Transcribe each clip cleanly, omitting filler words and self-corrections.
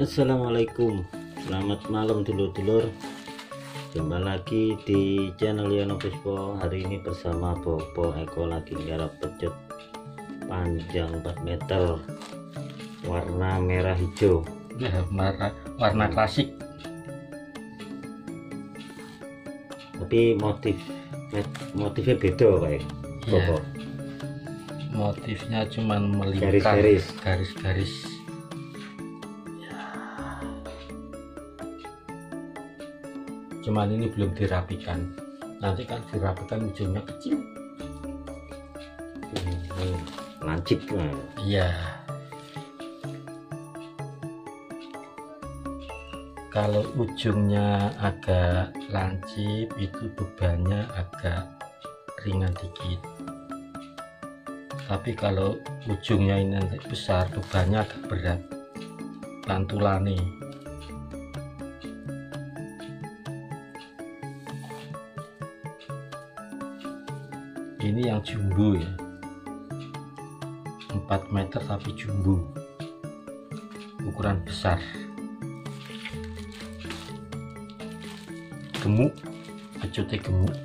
Assalamualaikum, selamat malam dulur-dulur. Jumpa lagi di channel Yono Puspo. Hari ini bersama Bobo Eko lagi garap pecut panjang 4 meter warna merah hijau Ya, warna klasik, tapi motifnya beda kayak Bobo. motifnya cuman melingkar garis-garis. Cuman ini belum dirapikan, nanti kan dirapikan ujungnya kecil. Lancip. Iya, kalau ujungnya agak lancip itu bebannya agak ringan dikit, tapi kalau ujungnya ini nanti besar bebannya agak berat, pantulane. Ini yang jumbo ya, 4 meter tapi jumbo, ukuran besar, gemuk, pecutnya gemuk,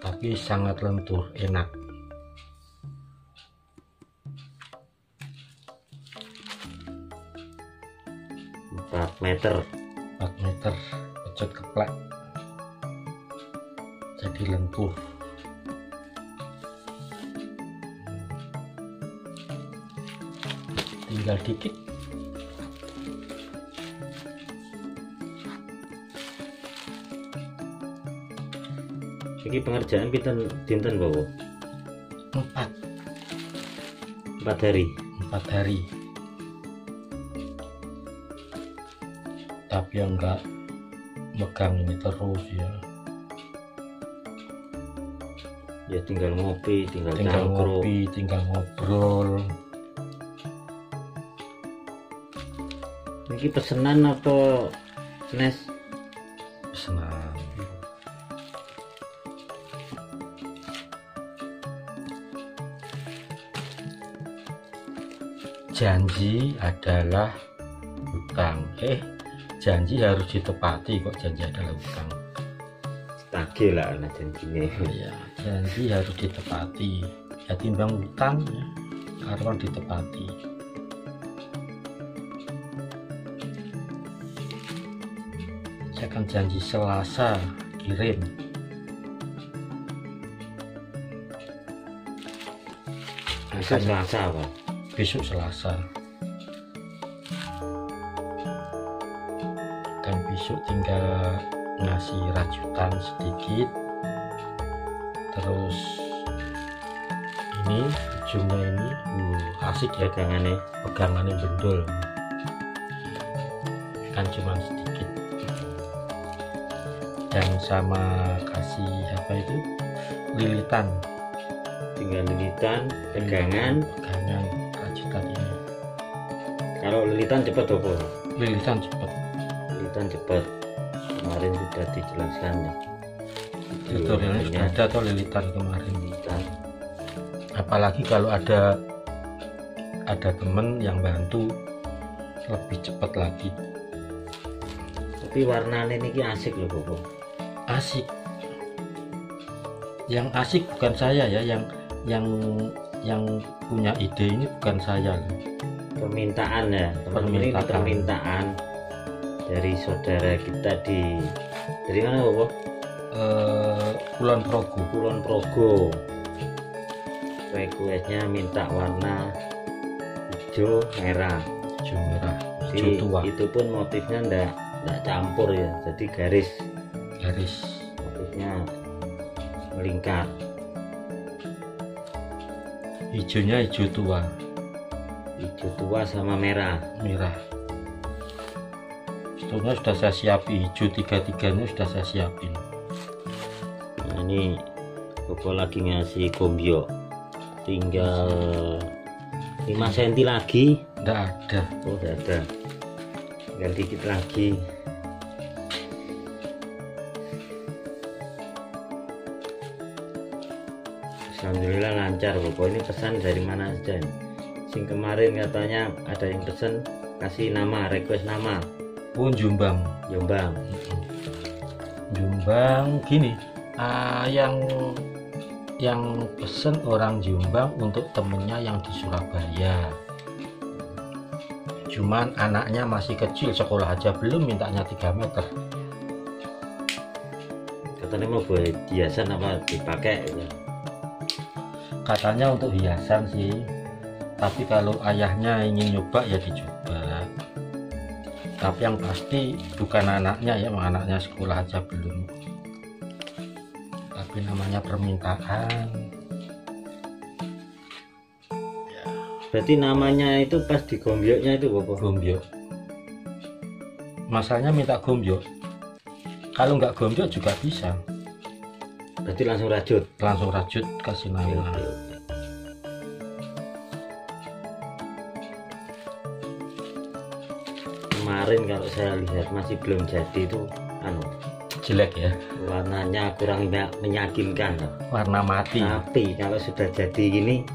tapi sangat lentur, enak. Empat meter Pecut keplek, jadi lentur. Tinggal dikit. Ini pengerjaan dinten Bobo? 4 hari. Tapi yang enggak megang ini terus Ya tinggal ngopi, tinggal ngobrol. Ini pesenan apa Nes? Pesanan. Janji adalah hutang. Janji harus ditepati, kok janji adalah hutang. Tagih lah anak janjinya. Ya, janji harus ditepati. Ya timbang hutang ya, harus ditepati. Saya akan janji Selasa kirim. Selasa apa? Besok Selasa. Dan besok tinggal ngasih rajutan sedikit, terus ini ujungnya ini asik ya, pegangannya bendol kan cuma sedikit, dan sama kasih apa itu lilitan, tinggal lilitan pegangan rajutan ini. Kalau lilitan cepat apa? Lilitan cepat. Kemarin sudah dijelaskan nih, tutorialnya sudah ada atau lilitan kemarin. Apalagi kalau ada temen yang bantu lebih cepat lagi. Tapi warnanya ini asik loh Bobo. Asik. Yang asik bukan saya ya, yang punya ide ini bukan saya. Permintaan ya, teman-teman, ini permintaan dari saudara kita dari mana Bobo? Kulon Progo. Requestnya minta warna hijau merah. Hijau tua. Itu pun motifnya enggak campur ya, jadi garis motifnya melingkar. Hijaunya hijau tua sama merah. Sebetulnya sudah saya siapin, hijau 3-3-nya sudah saya siapin. Nah, ini Bobo lagi ngasih kombio, tinggal 5 cm lagi. Nggak ada. Oh, udah ada, tinggal dikit lagi. Alhamdulillah lancar Bopo. Ini pesan dari mana saja ini? Sing kemarin katanya ada yang pesan kasih nama, request nama. Pun Jombang. Jombang. Jombang gini, yang pesen orang Jombang untuk temennya yang di Surabaya. Cuman anaknya masih kecil, sekolah aja belum, mintanya 3 meter. Katanya mau buat hiasan apa dipakai gitu. Katanya untuk hiasan sih, tapi kalau ayahnya ingin nyoba ya dicoba. Tapi yang pasti bukan anaknya ya, anaknya sekolah aja belum. Tapi namanya permintaan. Berarti namanya itu pas di gombyoknya itu Bopo. Gombyok. Masalahnya minta gombyok. Kalau nggak gombyok juga bisa. Berarti langsung rajut. Langsung rajut kasih nama. Oke. Kemarin kalau saya lihat masih belum jadi itu Jelek ya, warnanya kurang meyakinkan. warna mati. Tapi kalau sudah jadi gini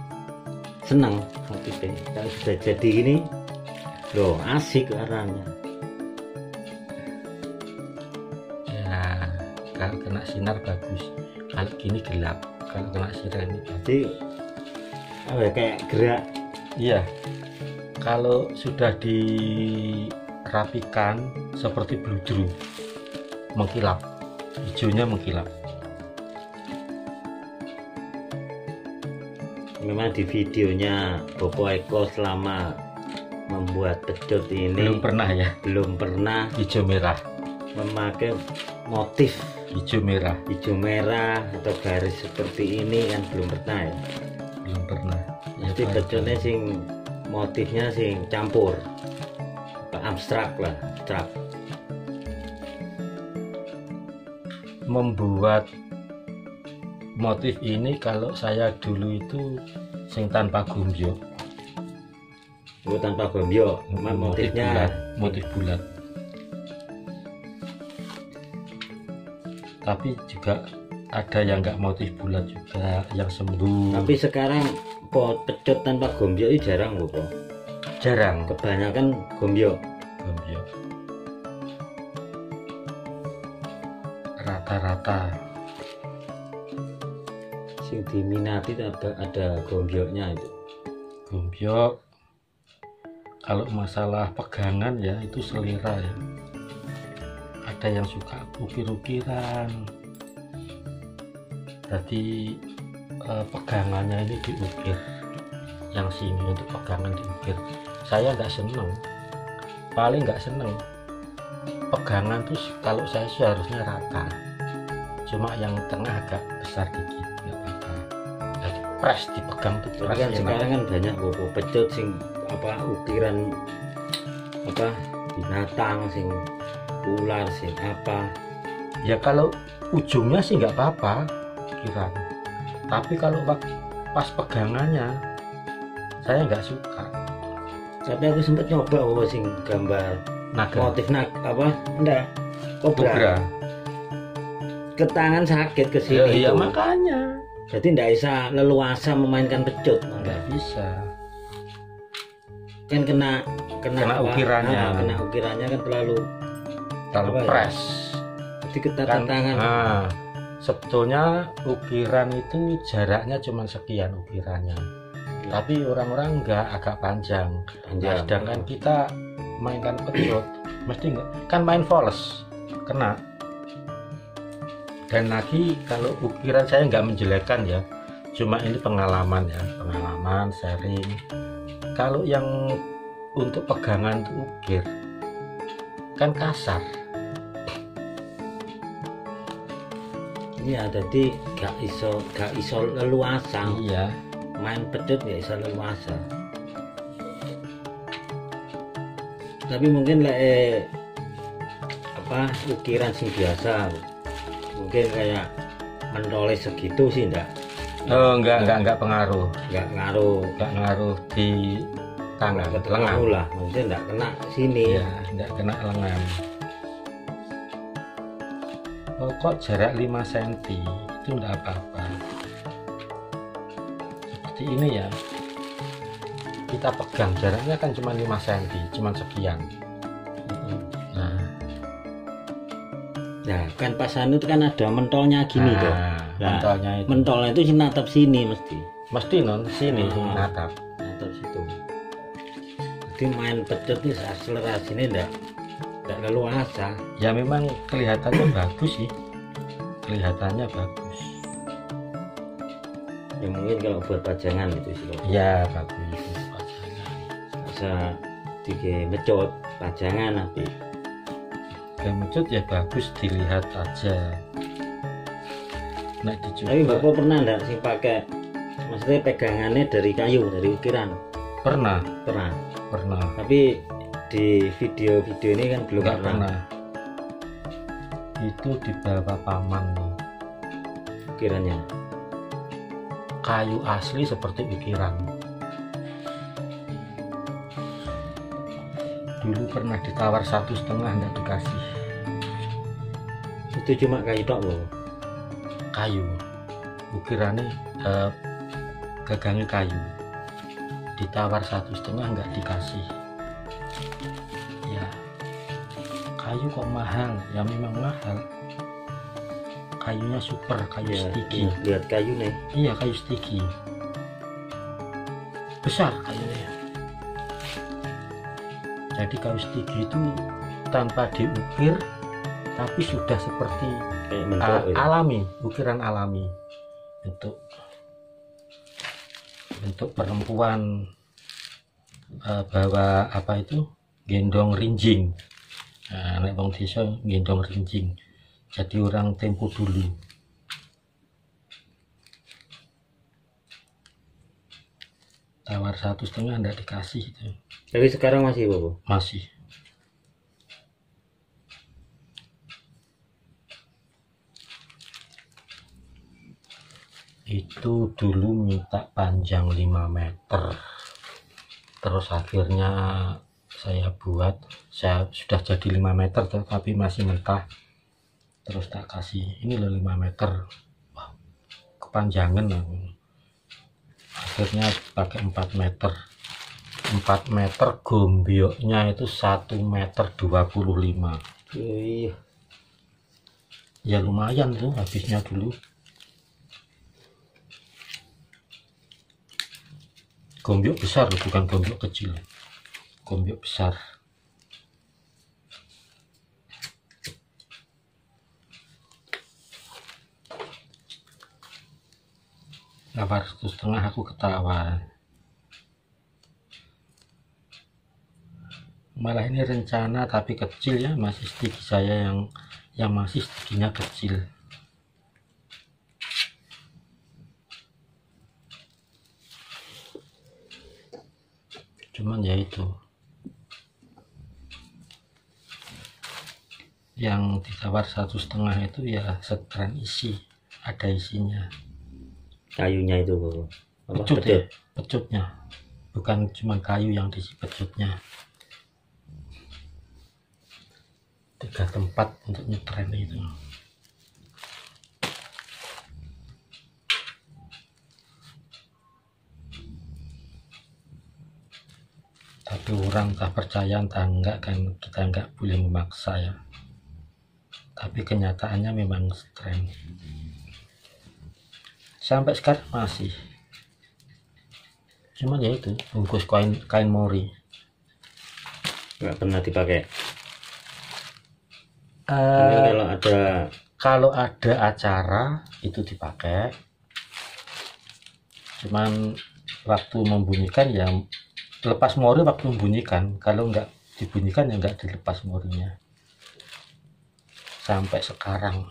senang motifnya. Kalau sudah jadi gini loh asik warnanya. Ya, kalau kena sinar bagus. Kalau gini gelap. Kalau kena sinar ini bagus. Jadi apa ya, kayak gerak. Iya. Kalau sudah dirapikan seperti bludru, mengkilap, hijaunya mengkilap. Memang di videonya Bopo Eko selama membuat pecut ini belum pernah Hijau merah, memakai motif hijau merah, hijau merah atau garis seperti ini kan belum pernah ya. belum pernah. Jadi pecutnya sing motifnya sing campur, abstrak lah, abstrak. Membuat motif ini kalau saya dulu itu sing tanpa gombyok, Tanpa gombyok, motifnya motif bulat. Tapi juga ada yang nggak motif bulat juga, yang sembur. Tapi sekarang pecut tanpa gombyok itu jarang Bopo. Jarang Kebanyakan gombyok. gombyok. Rata-rata Sing diminati ada gombyoknya itu. gombyok. Kalau masalah pegangan ya itu selera ya. Ada yang suka ukir-ukiran. Jadi pegangannya ini diukir. Yang sini untuk pegangan diukir. Saya nggak seneng. Paling nggak seneng. Pegangan tuh kalau saya sih harusnya rata. Cuma yang tengah agak besar dikit. Nggak apa-apa. Jadi press dipegang tuh. Tapi kan sekarang kan banyak Bopo pecut sing apa ukiran apa binatang sing ular sing apa. Ya kalau ujungnya sih nggak apa-apa ukiran. Tapi kalau pas pegangannya saya nggak suka. Tapi aku sempat nyoba Bopo sing gambar Naga. motif apa enggak kobra. Kobra. Ke tangan sakit ke Ya, sini iya tuh. makanya Jadi tidak bisa leluasa memainkan pecut. nggak bisa. Kan kena Kena apa? ukirannya. Kena ukirannya kan terlalu Terlalu Apa ya? press. jadi ketatan tangan. Nah, sebetulnya ukiran itu jaraknya cuma sekian ukirannya. Tapi orang-orang nggak, agak panjang. Nah, sedangkan kita mainkan pecut mesti nggak, kan main voles kena. Dan lagi kalau ukiran saya nggak menjelekkan ya, cuma ini pengalaman ya, pengalaman sharing. Kalau yang untuk pegangan itu ukir kan kasar. Iya, jadi gak iso leluasa. Iya, Main pecut gak iso leluasa. Tapi mungkin apa ukiran sing biasa mungkin kayak mentoles segitu sih enggak enggak pengaruh, enggak ngaruh di tangan, enggak lengan. ketemu lah, maksudnya enggak kena sini. Iya, enggak kena lengan. Kok jarak 5 cm itu enggak apa-apa. seperti ini ya, kita pegang jaraknya kan cuma 5 cm, cuma sekian. Nah kan pas anu itu kan ada mentolnya gini tuh. Nah, mentolnya itu natap sini mesti non sini natap situ. Jadi main pecet ini akselerasinya enggak leluasa. Ya memang kelihatannya bagus sih, kelihatannya bagus. Ya mungkin kalau buat pajangan itu sih. Ya bagus pajangan. Bisa digemecut pajangan nanti. Gemecut ya bagus dilihat aja. Nah, tapi Bapak pernah enggak sih pakai, maksudnya pegangannya dari kayu, dari ukiran? Pernah. Tapi di video-video ini kan belum pernah. Itu di bawah paman ukirannya. Kayu asli seperti ukiran. Dulu pernah ditawar 1,5 enggak dikasih. Itu cuma kayu tok loh. Kayu ukirannya gagangnya kayu, ditawar 1,5 enggak dikasih. Ya kayu kok mahal, ya memang mahal. Kayunya super, kayu stigi. Lihat kayu nih. Iya kayu stigi, besar kayunya. Jadi kayu stigi itu tanpa diukir tapi sudah seperti alami, ukiran alami. Untuk perempuan bawa apa itu gendong rinjing. Nah, nek wong desa gendong rinjing. Jadi orang tempo dulu. Tawar 1,5 enggak dikasih itu. Tapi sekarang masih Bapak? Masih. Itu dulu minta panjang 5 meter, terus akhirnya saya sudah jadi 5 meter tapi masih mentah, terus tak kasih ini loh 5 meter. Wah, kepanjangan aku. Akhirnya pakai 4 meter. 4 meter gombyoknya itu 1,25 meter. Iya. Ya lumayan tuh habisnya dulu. Gombyok besar, bukan gombyok kecil. Gombyok besar. Tawar 1,5 aku ketawa. Malah ini rencana tapi kecil ya, masih stigi saya yang masih stiginya kecil. Cuman ya itu yang ditawar 1,5 itu ya setran isi, ada isinya. Kayunya itu pecut ya, pecutnya, bukan cuma kayu yang diisi pecutnya. 3 tempat untuk nyetren itu. Tapi orang tak percaya entah enggak kan, kita enggak boleh memaksa ya. Tapi kenyataannya memang strength. Sampai sekarang masih. Cuman ya itu bungkus kain mori. Enggak pernah dipakai. Kalau ada acara itu dipakai. Cuman waktu membunyikan ya lepas mori waktu membunyikan, kalau enggak dibunyikan ya enggak dilepas morinya. Sampai sekarang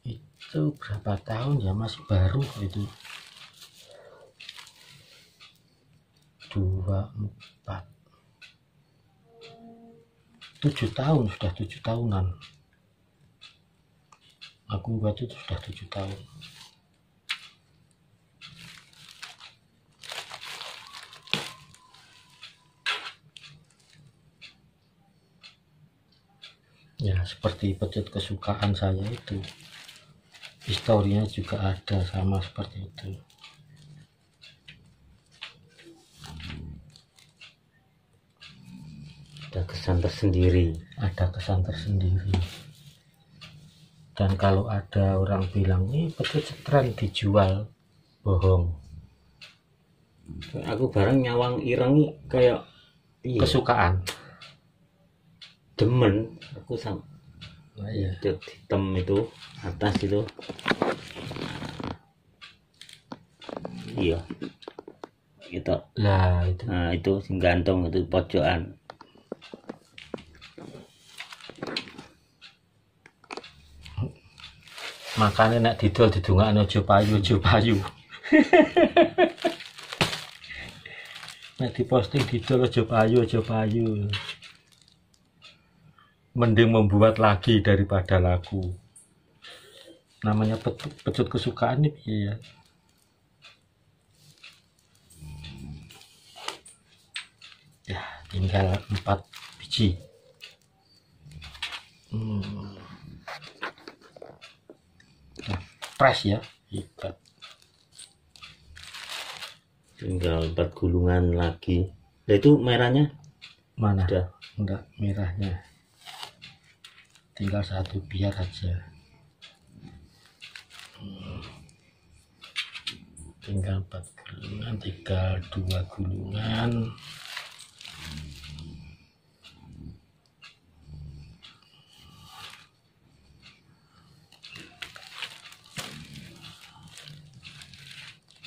itu berapa tahun ya, masih baru itu. 24 7 tahun, sudah 7 tahunan aku buat itu, sudah 7 tahun. Ya seperti pecut kesukaan saya itu, historinya juga ada sama seperti itu. Ada kesan tersendiri. Ada kesan tersendiri. Dan kalau ada orang bilang ini betul cetran dijual, bohong. Aku barang nyawang ireng kayak Kesukaan. Demen aku sama. Nah, iya. Hitam itu atas itu. Iya. Gitu. Lah itu. Nah itu sing gantung itu pojokan. Makanya nek didol didongakno aja payu, aja payu. Nek diposting didol aja payu, aja payu. Mending membuat lagi daripada laku. Namanya pecut kesukaan nih ya. Ya, tinggal 4 biji. Nah, press ya, ikat. Tinggal 4 gulungan lagi. Nah itu merahnya Mana? sudah. Enggak, merahnya. Tinggal 1 biar aja. Tinggal 4 gulungan, tinggal 2 gulungan.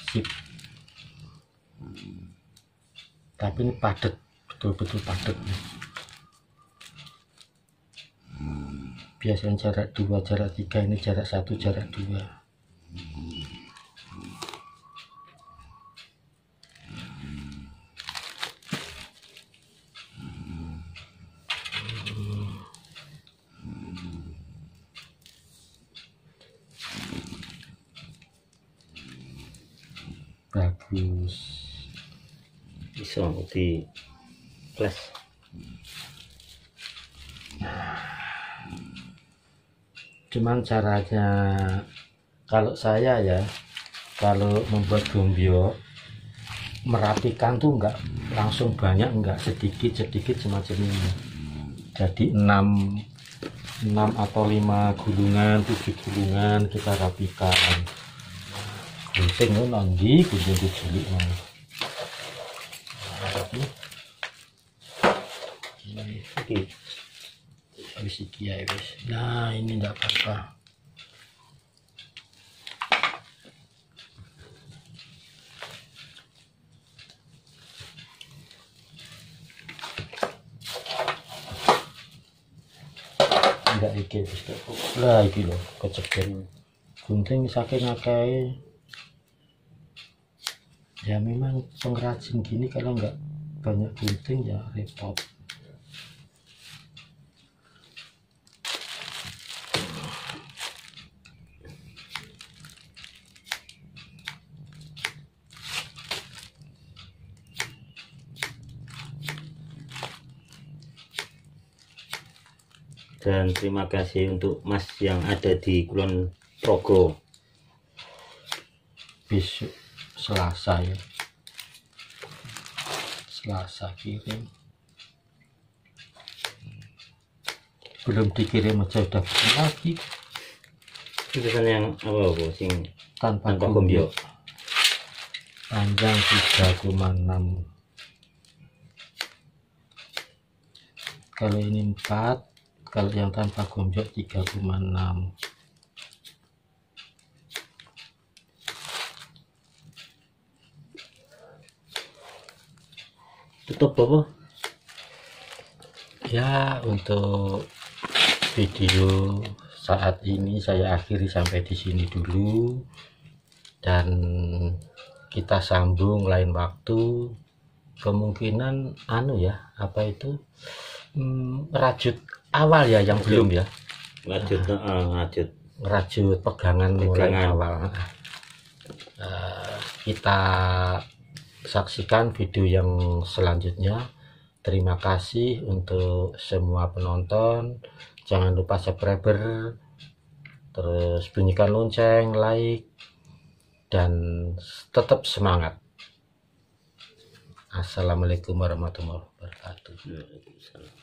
Sip. Tapi ini padat, betul-betul padat nih. Biasanya jarak 2, jarak 3, ini jarak 1, jarak 2. Bagus. Bisa di flash. Cuman caranya kalau saya ya, kalau membuat gombyo merapikan tuh enggak langsung banyak, enggak sedikit semacam ini. Jadi 6 atau 5 gulungan, 7 gulungan kita rapikan. Gunting itu nanti gunting diculik mana. Oke. Habis iki ya guys. Nah ini enggak apa-apa. Enggak iki wis lah iki lho kecekel. Gunting saking akeh. Ya memang pengrajin gini kalau enggak banyak gunting ya repot. Dan terima kasih untuk Mas yang ada di Kulon Progo. Besok Selasa ya, Selasa kirim, belum dikirim aja udah bikin lagi. Tulisan yang apa sing Tanpa gombyo. Panjang 3,6. Kalau ini 4, kalau yang tanpa gombyo 3,6. Tutup apa? Ya, untuk video saat ini saya akhiri sampai di sini dulu, dan kita sambung lain waktu. Kemungkinan apa itu rajut awal ya, yang belum ya, ngerajut pegangan mulai awal. Kita saksikan video yang selanjutnya. Terima kasih untuk semua penonton. Jangan lupa subscriber, terus bunyikan lonceng, like, dan tetap semangat. Assalamualaikum warahmatullahi wabarakatuh. Waalaikumsalam.